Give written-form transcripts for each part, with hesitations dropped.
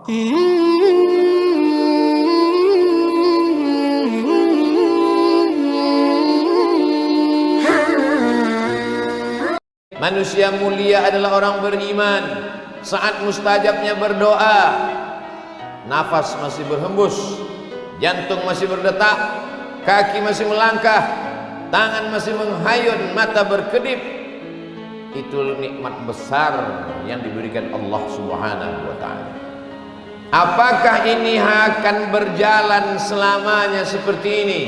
Manusia mulia adalah orang beriman. Saat mustajabnya berdoa, nafas masih berhembus, jantung masih berdetak, kaki masih melangkah, tangan masih menghayun, mata berkedip. Itu nikmat besar yang diberikan Allah Subhanahu wa ta'ala. Apakah ini akan berjalan selamanya seperti ini?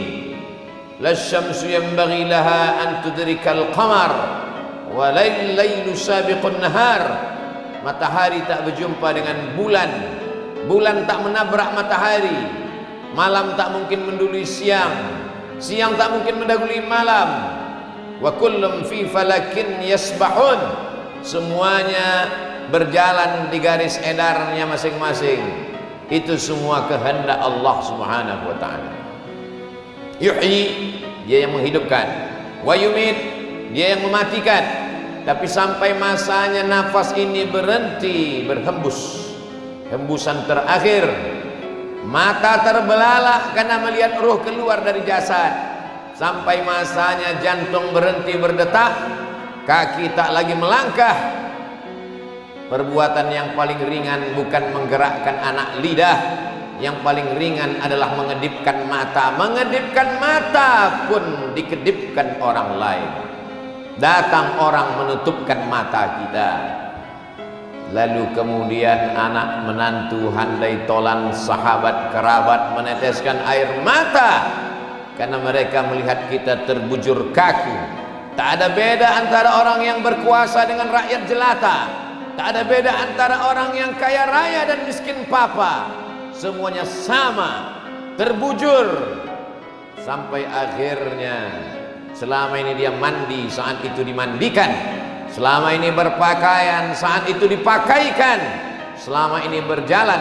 Lasyamsu yanbaghi laha an tudrikal qamar wa lailu sabiqun nahar. Matahari tak berjumpa dengan bulan, bulan tak menabrak matahari, malam tak mungkin mendului siang, siang tak mungkin mendahului malam. Wa kullum fi falakin yasbahun. Semuanya berjalan di garis edarnya masing-masing. Itu semua kehendak Allah Subhanahu wa ta'ala. Yuhyi, dia yang menghidupkan. Wa yumit, dia yang mematikan. Tapi sampai masanya nafas ini berhenti berhembus, hembusan terakhir, mata terbelalak karena melihat ruh keluar dari jasad. Sampai masanya jantung berhenti berdetak, kaki tak lagi melangkah. Perbuatan yang paling ringan bukan menggerakkan anak lidah, yang paling ringan adalah mengedipkan mata. Mengedipkan mata pun dikedipkan orang lain. Datang orang menutupkan mata kita, lalu kemudian anak menantu handai tolan sahabat kerabat meneteskan air mata karena mereka melihat kita terbujur kaku. Tak ada beda antara orang yang berkuasa dengan rakyat jelata. Tak ada beda antara orang yang kaya raya dan miskin papa. Semuanya sama, terbujur. Sampai akhirnya selama ini dia mandi, saat itu dimandikan. Selama ini berpakaian, saat itu dipakaikan. Selama ini berjalan,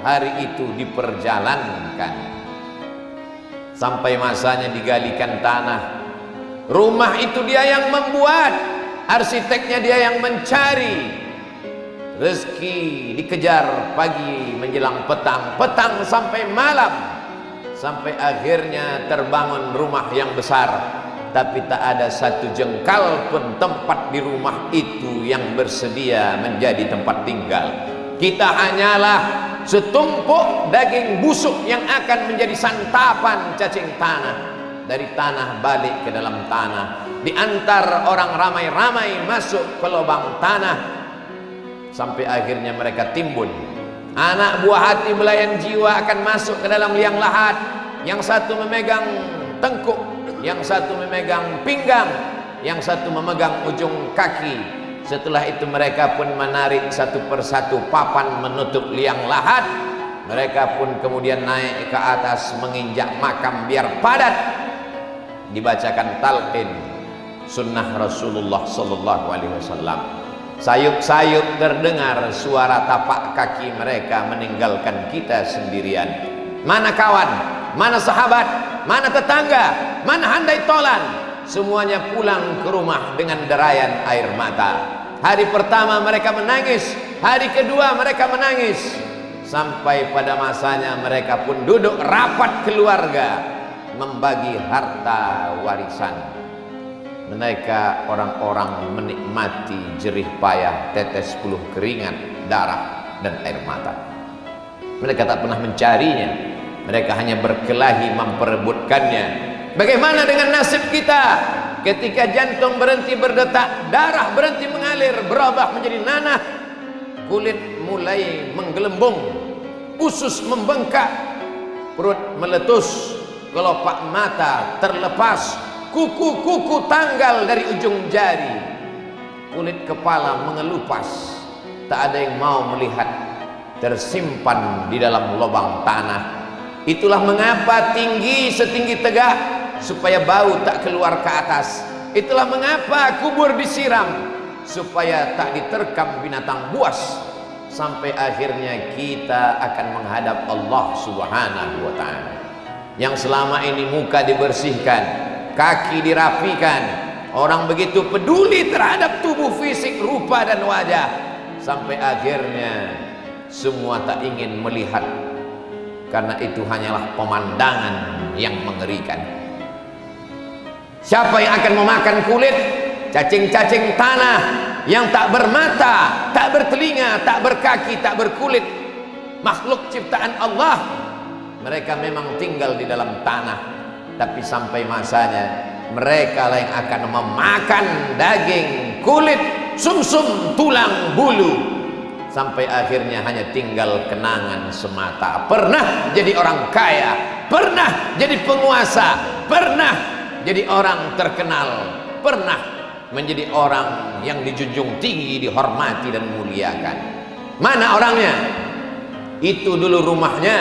hari itu diperjalankan. Sampai masanya digalikan tanah. Rumah itu dia yang membuat, arsiteknya dia yang mencari. Rezeki dikejar pagi menjelang petang, petang sampai malam, sampai akhirnya terbangun rumah yang besar. Tapi tak ada satu jengkal pun tempat di rumah itu yang bersedia menjadi tempat tinggal. Kita hanyalah setumpuk daging busuk yang akan menjadi santapan cacing tanah. Dari tanah balik ke dalam tanah, diantar orang ramai-ramai masuk ke lubang tanah, sampai akhirnya mereka timbun. Anak buah hati belayan jiwa akan masuk ke dalam liang lahat. Yang satu memegang tengkuk, yang satu memegang pinggang, yang satu memegang ujung kaki. Setelah itu mereka pun menarik satu persatu papan menutup liang lahat. Mereka pun kemudian naik ke atas menginjak makam biar padat. Dibacakan talqin sunnah Rasulullah sallallahu alaihi wasallam. Sayup-sayup terdengar suara tapak kaki mereka meninggalkan kita sendirian. Mana kawan, mana sahabat, mana tetangga, mana handai tolan, semuanya pulang ke rumah dengan derayan air mata. Hari pertama mereka menangis, hari kedua mereka menangis, sampai pada masanya mereka pun duduk rapat keluarga membagi harta warisan. Mereka orang-orang menikmati jerih payah tetes puluh keringat, darah dan air mata. Mereka tak pernah mencarinya, mereka hanya berkelahi memperebutkannya. Bagaimana dengan nasib kita? Ketika jantung berhenti berdetak, darah berhenti mengalir, berubah menjadi nanah, kulit mulai menggelembung, usus membengkak, perut meletus, kelopak mata terlepas, kuku-kuku tanggal dari ujung jari, kulit kepala mengelupas. Tak ada yang mau melihat, tersimpan di dalam lubang tanah. Itulah mengapa tinggi setinggi tegak, supaya bau tak keluar ke atas. Itulah mengapa kubur disiram, supaya tak diterkam binatang buas. Sampai akhirnya kita akan menghadap Allah Subhanahu wa ta'ala. Yang selama ini muka dibersihkan, kaki dirapikan, orang begitu peduli terhadap tubuh fisik, rupa dan wajah, sampai akhirnya semua tak ingin melihat, karena itu hanyalah pemandangan yang mengerikan. Siapa yang akan memakan kulit cacing-cacing tanah yang tak bermata, tak bertelinga, tak berkaki, tak berkulit, makhluk ciptaan Allah? Mereka memang tinggal di dalam tanah, tapi sampai masanya mereka lah yang akan memakan daging, kulit, sumsum, tulang, bulu, sampai akhirnya hanya tinggal kenangan semata. Pernah jadi orang kaya, pernah jadi penguasa, pernah jadi orang terkenal, pernah menjadi orang yang dijunjung tinggi, dihormati dan muliakan. Mana orangnya? Itu dulu rumahnya,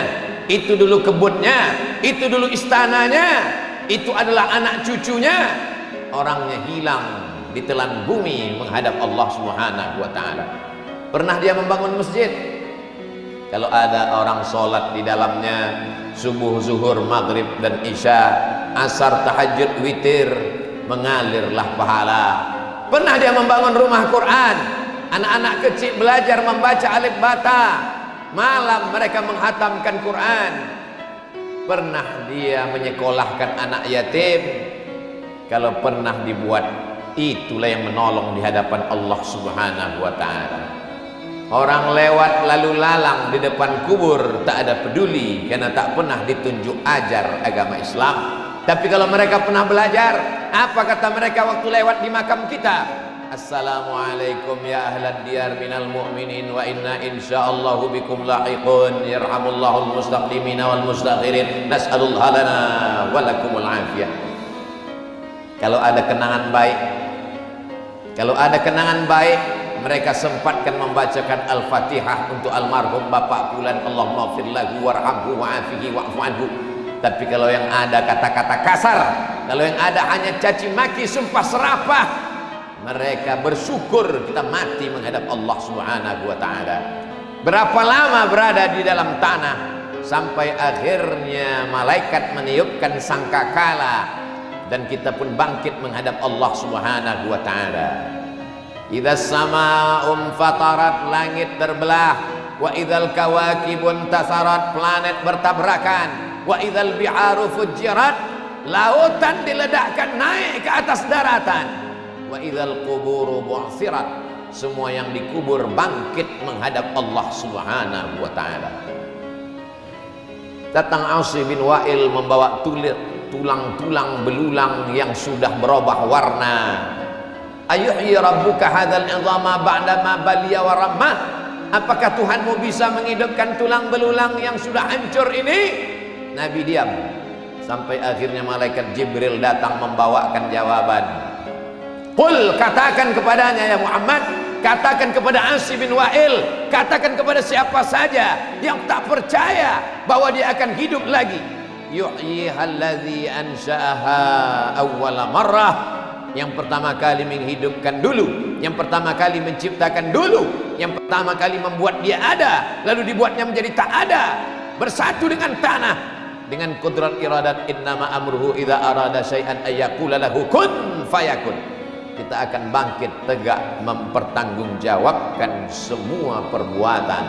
itu dulu kebunnya, itu dulu istananya, itu adalah anak cucunya. Orangnya hilang ditelan bumi menghadap Allah Subhanahu wa ta'ala. Pernah dia membangun masjid? Kalau ada orang sholat di dalamnya, subuh, zuhur, maghrib dan isya, asar, tahajud, witir, mengalirlah pahala. Pernah dia membangun rumah Quran, anak-anak kecil belajar membaca alif bata, malam mereka menghatamkan Quran. Pernah dia menyekolahkan anak yatim? Kalau pernah dibuat, itulah yang menolong di hadapan Allah Subhanahu wa ta'ala. Orang lewat lalu lalang di depan kubur tak ada peduli, karena tak pernah ditunjuk ajar agama Islam. Tapi kalau mereka pernah belajar, apa kata mereka waktu lewat di makam kita? Assalamualaikum ya ahlad diyar minal mu'minin wa inna insyaallahu bikum lahiqun, yarhamullahul mustaqdimina wal mustakhirin, nas'alullah lana wa lakumul afiyah. Kalau ada kenangan baik, kalau ada kenangan baik, mereka sempatkan membacakan Al-Fatihah untuk almarhum Bapak Fulan, Allahumma ighfir lahu warhamhu wa'afihi wa'fu anhu. Tapi kalau yang ada kata-kata kasar, kalau yang ada hanya caci maki, sumpah serapah, mereka bersyukur kita mati menghadap Allah Subhanahu wa ta'ala. Berapa lama berada di dalam tanah sampai akhirnya malaikat meniupkan sangkakala dan kita pun bangkit menghadap Allah Subhanahu wa ta'ala. Idza sama'um fatarat, langit terbelah, wa idzal kawakibun tasarat, planet bertabrakan, wa idzal bi'aru fujirat, lautan diledakkan naik ke atas daratan, wa idzal quburu bu'sirat, semua yang dikubur bangkit menghadap Allah Subhanahu wa ta'ala. Datang Asi bin Wa'il membawa tulang-tulang belulang yang sudah berubah warna. Ayuhyi rabbuka hadzal 'idhama ba'da ma baliya wa ramma? Apakah Tuhanmu bisa menghidupkan tulang belulang yang sudah hancur ini? Nabi diam sampai akhirnya malaikat Jibril datang membawakan jawaban. Qul, katakan kepadanya ya Muhammad, katakan kepada Asi bin Wa'il, katakan kepada siapa saja yang tak percaya bahwa dia akan hidup lagi. Yuhyihalladzi ansha'aha awwala marrah, yang pertama kali menghidupkan dulu, yang pertama kali menciptakan dulu, yang pertama kali membuat dia ada, lalu dibuatnya menjadi tak ada, bersatu dengan tanah, dengan kudrat iradat. Innama amruhu idza arada syai'an ayyaqula lahu kun fayakun. Kita akan bangkit tegak mempertanggungjawabkan semua perbuatan.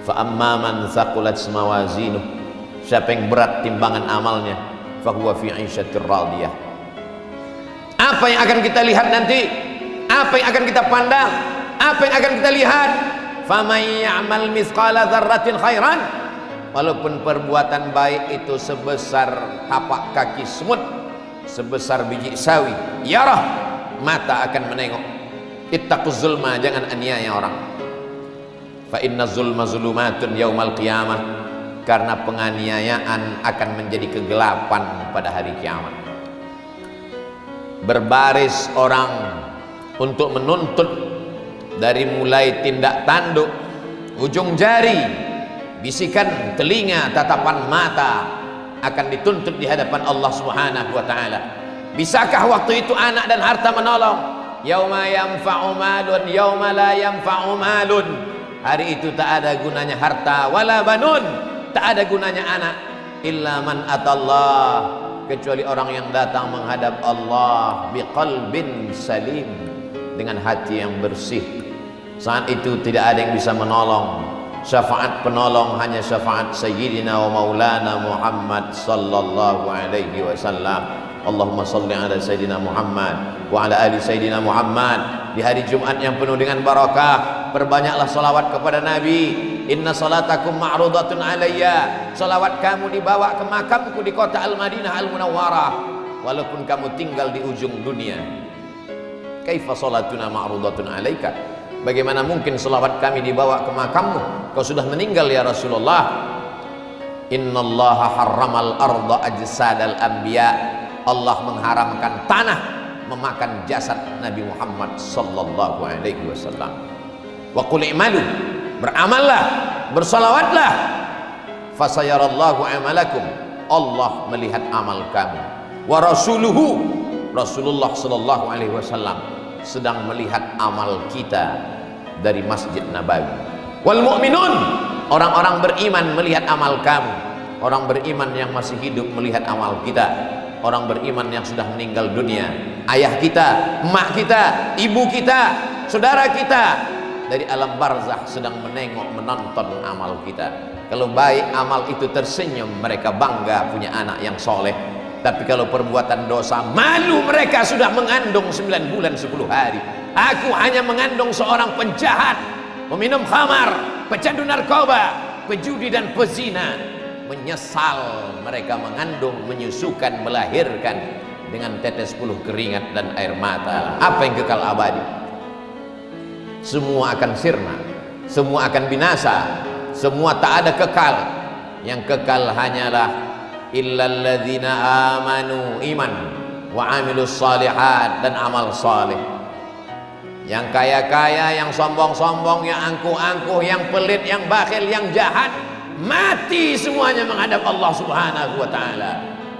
Fa amma man thaqulat mawazinuh, siapa yang berat timbangan amalnya, fahuwa fi 'ishatir radiyah. Apa yang akan kita lihat nanti? Apa yang akan kita pandang? Apa yang akan kita lihat? Faman ya'mal mithqala dzarratin khairan, walaupun perbuatan baik itu sebesar tapak kaki semut, sebesar biji sawi, yarah, mata akan menengok. Ittaquz zulma, jangan aniaya orang. Fa inna zulma zulumatun yaumal qiyamah, karena penganiayaan akan menjadi kegelapan pada hari kiamat. Berbaris orang untuk menuntut, dari mulai tindak tanduk, ujung jari, bisikan telinga, tatapan mata, akan dituntut di hadapan Allah Subhanahu wa ta'ala. Bisakah waktu itu anak dan harta menolong? Yauma yanfa'u malun yauma la yanfa'u malun. Hari itu tak ada gunanya harta wala banun, tak ada gunanya anak, illa man atallah, kecuali orang yang datang menghadap Allah biqalbin salim, dengan hati yang bersih, Saat itu tidak ada yang bisa menolong. Syafaat penolong hanya syafaat Sayyidina wa Maulana Muhammad sallallahu alaihi wasallam. Allahumma salli ala Sayyidina Muhammad wa ala ali Sayyidina Muhammad. Di hari Jumat yang penuh dengan barakah, perbanyaklah salawat kepada Nabi. Inna salatakum ma'rudatun alayya. Salawat kamu dibawa ke makamku di kota Al-Madinah Al-Munawwarah, walaupun kamu tinggal di ujung dunia. Kaifa salatuna ma'rudatun alaika? Bagaimana mungkin selawat kami dibawa ke makammu? Kau sudah meninggal ya Rasulullah. Innallaha harramal arda ajsadal anbiya. Allah mengharamkan tanah memakan jasad Nabi Muhammad sallallahu alaihi wasallam. Wa qul i'malu, beramallah, bersalawatlah. Fasayarallahu amalakum, Allah melihat amal kamu. Wa rasuluhu, Rasulullah sallallahu alaihi wasallam sedang melihat amal kita dari Masjid Nabawi. Wal mu'minun, orang-orang beriman melihat amal kamu. Orang beriman yang masih hidup melihat amal kita. Orang beriman yang sudah meninggal dunia, ayah kita, emak kita, ibu kita, saudara kita dari alam barzakh sedang menengok, menonton amal kita. Kalau baik amal itu tersenyum, mereka bangga punya anak yang soleh. Tapi kalau perbuatan dosa, malu mereka sudah mengandung 9 bulan 10 hari. Aku hanya mengandung seorang penjahat, peminum khamar, pecandu narkoba, pejudi dan pezina. Menyesal mereka mengandung, menyusukan, melahirkan dengan tetes puluh keringat dan air mata. Apa yang kekal abadi? Semua akan sirna, semua akan binasa, semua tak ada kekal. Yang kekal hanyalah illalladzina amanu, iman, wa amilus salihat, dan amal saleh. Yang kaya-kaya, yang sombong-sombong, yang angkuh-angkuh, yang pelit, yang bakhil, yang jahat, mati semuanya menghadap Allah subhanahu wa ta'ala.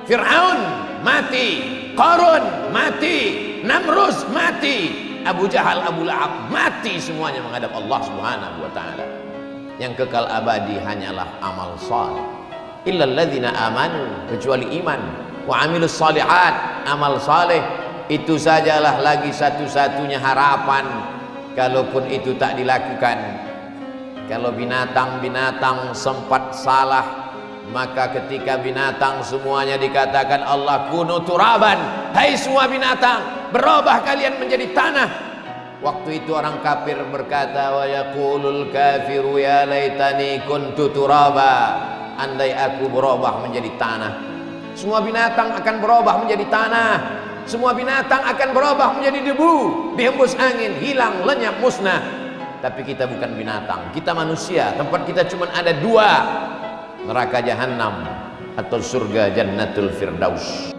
Fir'aun mati, Qarun mati, Namrus mati, Abu Jahal, Abu Lahab mati, semuanya menghadap Allah subhanahu wa ta'ala. Yang kekal abadi hanyalah amal saleh. Illalladzina amanu, kecuali iman, wa amilus salihat, amal saleh. Itu sajalah lagi satu-satunya harapan. Kalaupun itu tak dilakukan, kalau binatang-binatang sempat salah, maka ketika binatang semuanya dikatakan Allah kunu turaban, hai semua binatang berubah kalian menjadi tanah. Waktu itu orang kafir berkata, wa yaqulul kafiru ya laitani kuntu turaba, andai aku berubah menjadi tanah. Semua binatang akan berubah menjadi tanah. Semua binatang akan berubah menjadi debu, dihembus angin, hilang, lenyap, musnah. Tapi kita bukan binatang, kita manusia. Tempat kita cuma ada dua, neraka jahanam atau surga jannatul firdaus.